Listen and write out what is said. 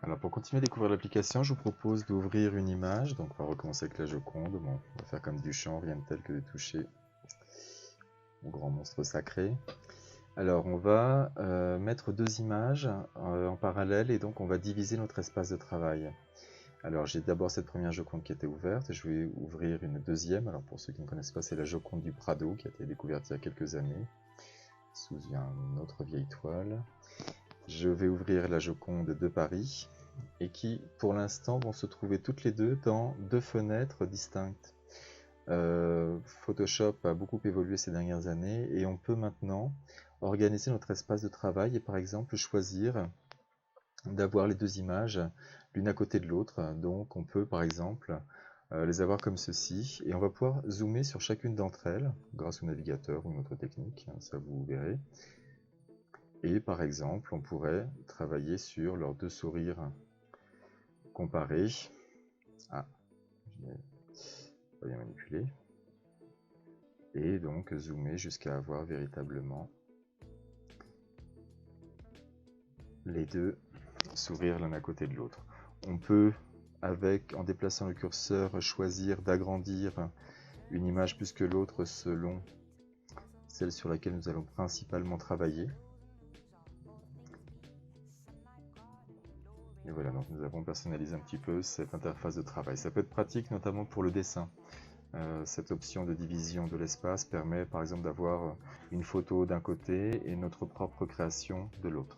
Alors pour continuer à découvrir l'application, je vous propose d'ouvrir une image. Donc on va recommencer avec la Joconde. Bon, on va faire comme du chant, rien de tel que de toucher au grand monstre sacré. Alors on va mettre deux images en parallèle et donc on va diviser notre espace de travail. Alors j'ai d'abord cette première Joconde qui était ouverte, je vais ouvrir une deuxième. Alors pour ceux qui ne connaissent pas, c'est la Joconde du Prado qui a été découverte il y a quelques années sous une autre vieille toile. Je vais ouvrir la Joconde de Paris et qui pour l'instant vont se trouver toutes les deux dans deux fenêtres distinctes. Photoshop a beaucoup évolué ces dernières années et on peut maintenant organiser notre espace de travail et par exemple choisir d'avoir les deux images l'une à côté de l'autre. Donc on peut par exemple les avoir comme ceci et on va pouvoir zoomer sur chacune d'entre elles grâce au navigateur ou une autre technique, ça vous verrez. Et par exemple on pourrait travailler sur leurs deux sourires comparés. Ah, je n'ai pas bien manipulé. Et donc zoomer jusqu'à avoir véritablement les deux sourires l'un à côté de l'autre. On peut, en déplaçant le curseur, choisir d'agrandir une image plus que l'autre selon celle sur laquelle nous allons principalement travailler. Et voilà, donc nous avons personnalisé un petit peu cette interface de travail. Ça peut être pratique notamment pour le dessin. Cette option de division de l'espace permet par exemple d'avoir une photo d'un côté et notre propre création de l'autre.